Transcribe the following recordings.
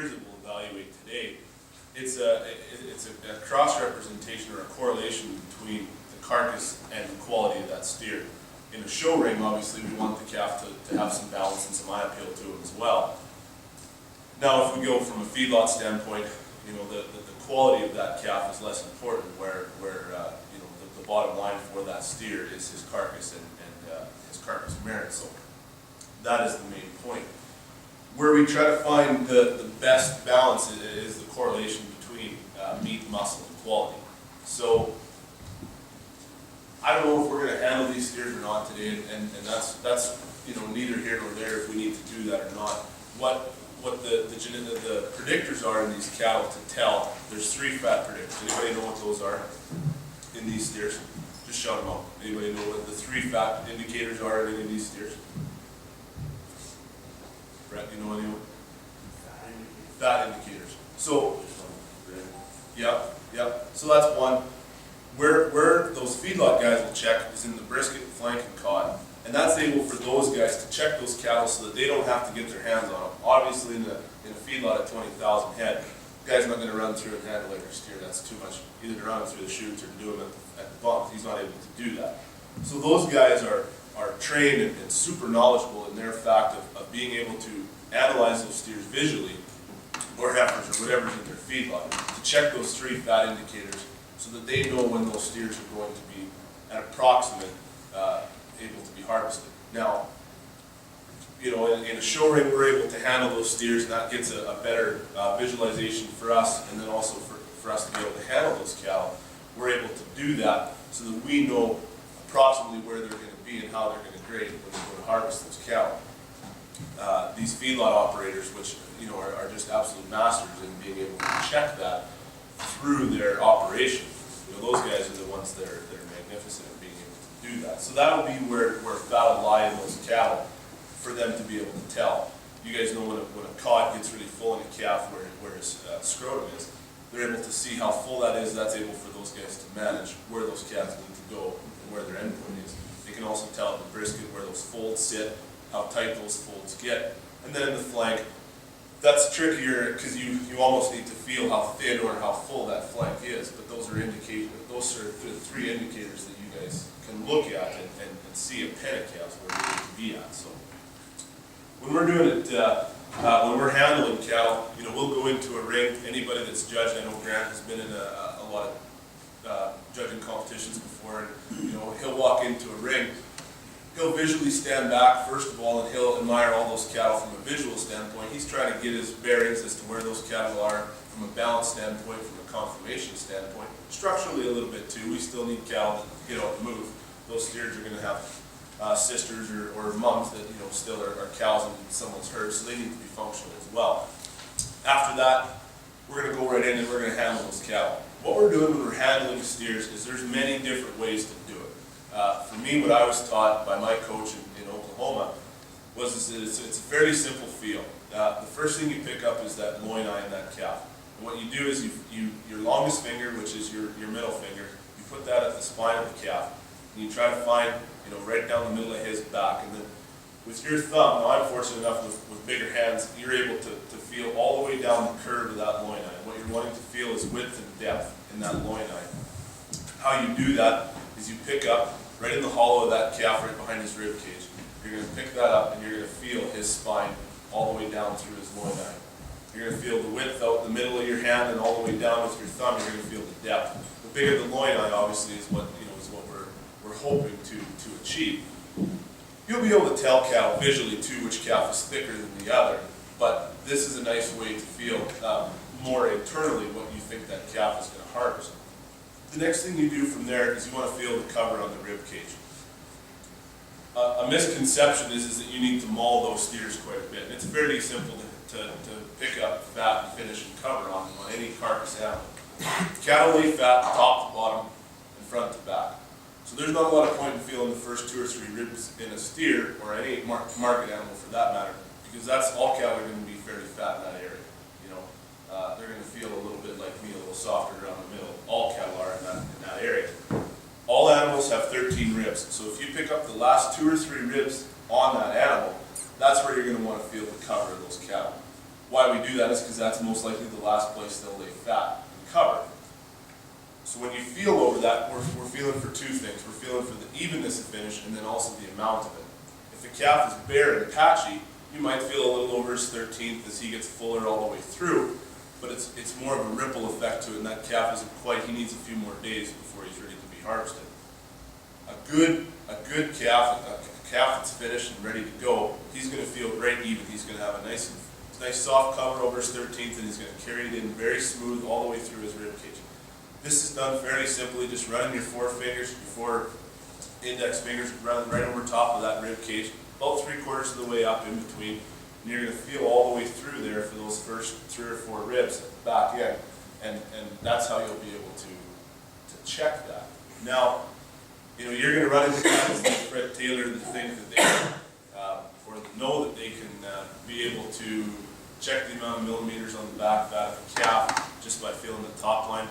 steers that we'll evaluate today, it's a cross-representation or a correlation between the carcass and the quality of that steer. In a show ring, obviously, we want the calf to have some balance and some eye appeal to him as well. Now, if we go from a feedlot standpoint, you know, the quality of that calf is less important, where you know, the bottom line for that steer is his carcass and his carcass merit. So that is the main point. Where we try to find the best balance is the correlation between meat, muscle, and quality. So I don't know if we're going to handle these steers or not today, and that's you know, neither here nor there if we need to do that or not. What the predictors are in these cattle to tell, there's 3 fat predictors. Anybody know what those are in these steers? Just shout them out. Anybody know what the 3 fat indicators are in any of these steers? Brett, you know anyone? Fat indicators. So, yep. So that's one. Where those feedlot guys will check is in the brisket, flank, and cod. And that's able for those guys to check those cattle so that they don't have to get their hands on them. Obviously, in a feedlot at 20,000 head, the guy's not going to run through and handle every steer. That's too much. Either to run through the chutes or to do them at the bump. He's not able to do that. So those guys are trained and super knowledgeable in their fact of being able to analyze those steers visually, or heifers, or whatever's in their feedlot, to check those 3 fat indicators so that they know when those steers are going to be at approximate able to be harvested. Now, you know, in a show ring, we're able to handle those steers, and that gets a better visualization for us, and then also for us to be able to handle those cattle. We're able to do that so that we know approximately where they're going to be and how they're going to grade when we go to harvest those cattle. These feedlot operators, which you know are just absolute masters in being able to check that through their operation. You know, those guys are the ones that are magnificent at being able to do that. So that'll be where fat will lie in those cattle for them to be able to tell. You guys know when a cod gets really full in a calf where his scrotum is, they're able to see how full that is. That's able for those guys to manage where those calves need to go and where their endpoint is. They can also tell at the brisket where those folds sit, how tight those folds get. And then in the flank, that's trickier because you almost need to feel how thin or how full that flank is. But those are the 3 indicators that you guys can look at and see a pen of calves where they need to be at. So when we're doing it, when we're handling cattle, you know, we'll go into a ring. Anybody that's judged, I know Grant has been in a lot of judging competitions before, and you know, he'll walk into a ring. He'll visually stand back, first of all, and he'll admire all those cattle from a visual standpoint. He's trying to get his bearings as to where those cattle are from a balance standpoint, from a conformation standpoint. Structurally a little bit too. We still need cattle to get out and move. Those steers are going to have sisters or mums that, you know, still are cows in someone's herd, so they need to be functional as well. After that, we're going to go right in and we're going to handle those cattle. What we're doing when we're handling steers is there's many different ways to do it. For me, what I was taught by my coach in Oklahoma was it's a fairly simple feel. The first thing you pick up is that loin eye in that calf. And what you do is your longest finger, which is your middle finger, you put that at the spine of the calf. And you try to find, you know, right down the middle of his back. And then with your thumb, now I'm fortunate enough with bigger hands, you're able to feel all the way down the curve of that loin eye. And what you're wanting to feel is width and depth in that loin eye. How you do that is you pick up right in the hollow of that calf, right behind his rib cage. You're going to pick that up and you're going to feel his spine all the way down through his loin eye. You're going to feel the width out the middle of your hand and all the way down with your thumb. You're going to feel the depth. The bigger the loin eye, obviously, is what we're hoping to achieve. You'll be able to tell cattle visually too which calf is thicker than the other, but this is a nice way to feel more internally what you think that calf is going to harvest. The next thing you do from there is you want to feel the cover on the rib cage. A misconception is that you need to maul those steers quite a bit. And it's fairly simple to pick up fat and finish and cover on any carcass animal. Cattle lay fat top to bottom and front to back. So there's not a lot of point in feeling the first 2 or 3 ribs in a steer, or any market animal for that matter, because that's all cattle are going to be fairly fat in that area. You know, they're going to feel a little bit like me, a little softer around the middle. All cattle are in that area. All animals have 13 ribs, so if you pick up the last 2 or 3 ribs on that animal, that's where you're going to want to feel the cover of those cattle. Why we do that is because that's most likely the last place they'll lay fat and cover. So when you feel over that, we're feeling for two things. We're feeling for the evenness of finish and then also the amount of it. If the calf is bare and patchy, you might feel a little over his 13th as he gets fuller all the way through, but it's more of a ripple effect to it, and that calf isn't quite, he needs a few more days before he's ready to be harvested. A good calf, a calf that's finished and ready to go, he's going to feel right even. He's going to have a nice soft cover over his 13th, and he's going to carry it in very smooth all the way through his rib cage. This is done fairly simply, just running your forefingers, your four index fingers right over top of that rib cage, about 3/4 of the way up in between, and you're going to feel all the way through there for those first 3 or 4 ribs at the back end, and that's how you'll be able to check that. Now, you're going to run into guys like Fred Taylor that think that they or know that they can be able to check the amount of millimeters on the back fat of a calf just by feeling the top line.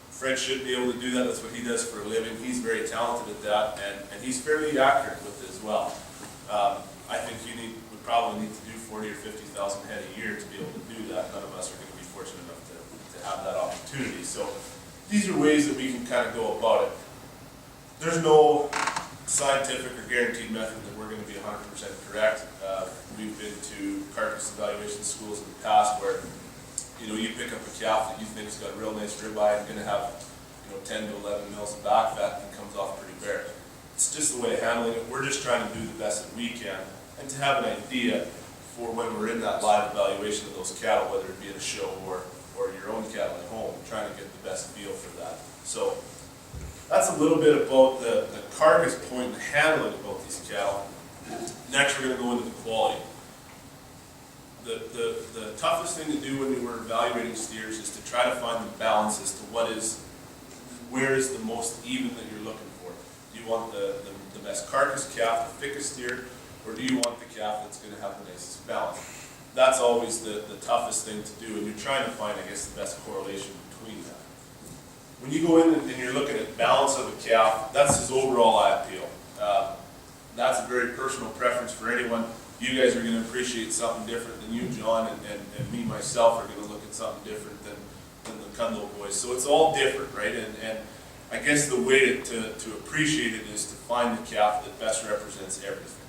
Fred should be able to do that. That's what he does for a living. He's very talented at that, and he's fairly accurate with it as well. I think we probably need to do 40 or 50,000 head a year to be able to do that. None of us are going to be fortunate enough to have that opportunity. So these are ways that we can kind of go about it. There's no scientific or guaranteed method that we're going to be 100% correct. We've been to carcass evaluation schools in the past where you pick up a calf that you think has got a real nice ribeye and going to have 10 to 11 mils of back fat and comes off pretty bare. It's just the way of handling it. We're just trying to do the best that we can and to have an idea for when we're in that live evaluation of those cattle, whether it be at a show or your own cattle at home, trying to get the best feel for that. So that's a little bit about the carcass point and handling about these cattle. Next, we're going to go into the quality. The toughest thing to do when we're evaluating steers is to try to find the balance as to where is the most even that you're looking for. Do you want the best carcass calf, the thickest steer, or do you want the calf that's going to have the nicest balance? That's always the toughest thing to do, and you're trying to find, I guess, the best correlation between that. When you go in and you're looking at balance of a calf, that's his overall eye appeal. That's a very personal preference for anyone. You guys are going to appreciate something different than you, John, and me, myself, are going to look at something different than the Cundall boys. So it's all different, right? And I guess the way to appreciate it is to find the calf that best represents everything.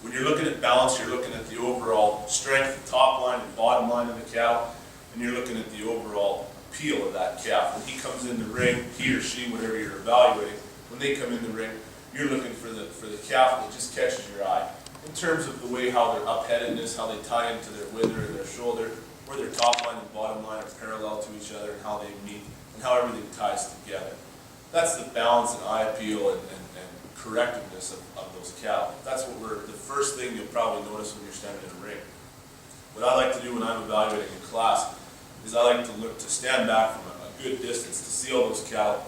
When you're looking at balance, you're looking at the overall strength, the top line and bottom line of the cattle, and you're looking at the overall appeal of that calf. When he comes in the ring, he or she, whatever you're evaluating, when they come in the ring, you're looking for the calf that just catches your eye. In terms of the way how their upheadedness, how they tie into their wither and their shoulder, where their top line and bottom line are parallel to each other and how they meet and how everything ties together. That's the balance and eye appeal and correctiveness of those cattle. That's what the first thing you'll probably notice when you're standing in a ring. What I like to do when I'm evaluating a class is I like to stand back from a good distance to see all those cattle,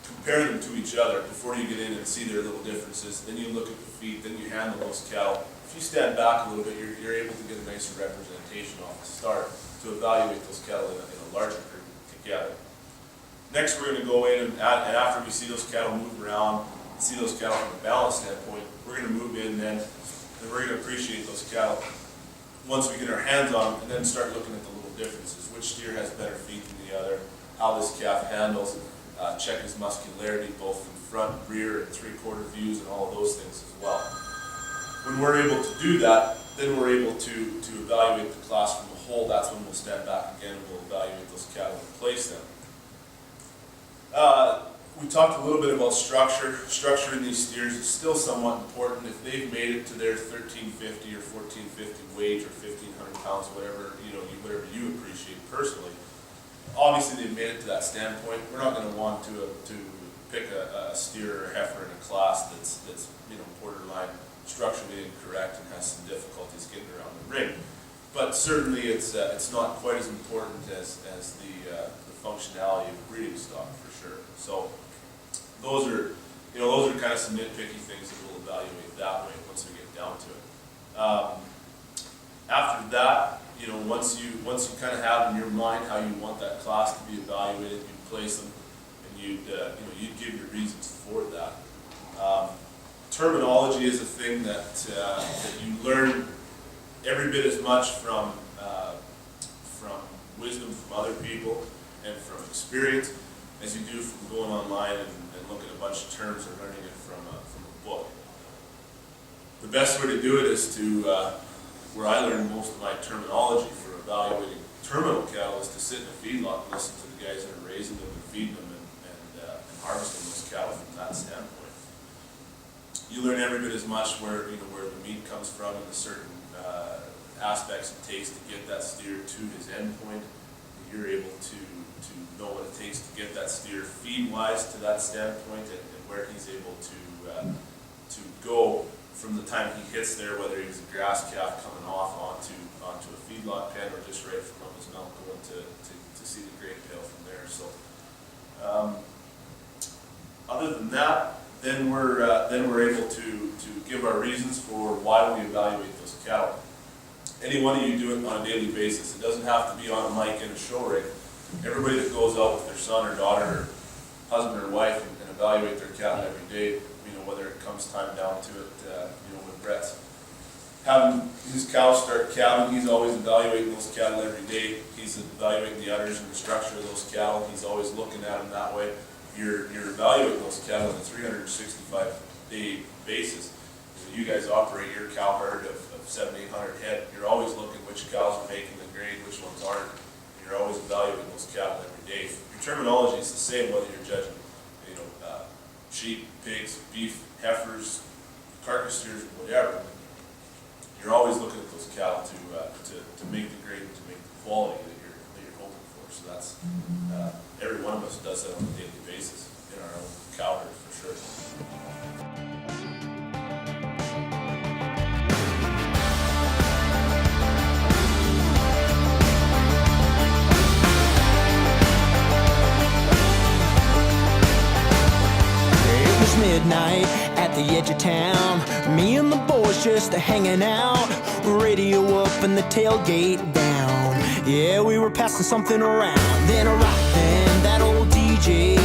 compare them to each other before you get in and see their little differences. Then you look at the feet, then you handle those cattle. If you stand back a little bit, you're able to get a nicer representation off the start to evaluate those cattle in a larger group together. Next, we're going to go in and after we see those cattle move around, see those cattle from a balance standpoint, we're going to move in then, and we're going to appreciate those cattle once we get our hands on them, and then start looking at the little differences. Which steer has better feet than the other, how this calf handles, check his muscularity both from front, rear, and three-quarter views, and all of those things as well. When we're able to do that, then we're able to evaluate the class from a whole. That's when we'll stand back again and we'll evaluate those cattle and place them. We talked a little bit about structure. Structure in these steers is still somewhat important. If they've made it to their 1350 or 1450 weight or 1500 pounds, whatever you appreciate personally, obviously they've made it to that standpoint. We're not going to want to pick a steer or a heifer in a class that's borderline structurally incorrect and has some difficulties getting around the ring. But certainly it's not quite as important as the functionality of breeding stock for sure. So those are kind of some nitpicky things that we'll evaluate that way once we get down to it. After that, once you kind of have in your mind how you want that class to be evaluated, you place them, and you'd give your reasons for that. Terminology is a thing that you learn every bit as much from other people and from experience as you do from going online and looking at a bunch of terms and learning it from a book. The best way to do it is to, where I learned most of my terminology for evaluating terminal cattle, is to sit in a feedlot and listen to the guys that are raising them and feeding them and harvesting those cattle from that standpoint. You learn every bit as much where the meat comes from and the certain aspects it takes to get that steer to his end point. You're able to know what it takes to get that steer feed-wise to that standpoint, and where he's able to go from the time he hits there, whether he was a grass calf coming off onto a feedlot pen or just right from his mouth going to see the great tail from there. So other than that, then we're able to give our reasons for why we evaluate those cattle. Any one of you do it on a daily basis. It doesn't have to be on a mic in a show rig. Everybody that goes out with their son or daughter, or husband or wife, and evaluate their cattle every day, whether it comes time down to it, when Brett's having his cows start calving, he's always evaluating those cattle every day. He's evaluating the udders and the structure of those cattle. He's always looking at them that way. You're evaluating those cattle on a 365-day basis. You guys operate your cow herd of 700-800 head. You're always looking which cows are making the grade, which ones aren't. You're always evaluating those cattle every day. Your terminology is the same whether you're judging, sheep, pigs, beef, heifers, carcass steers, whatever. You're always looking at those cattle to make the grade and to make the quality that you're hoping for. So that's every one of us does that on a daily basis in our own cow herd for sure. Midnight at the edge of town, me and the boys just hanging out, radio up and the tailgate down. Yeah, we were passing something around. Then right then that old DJ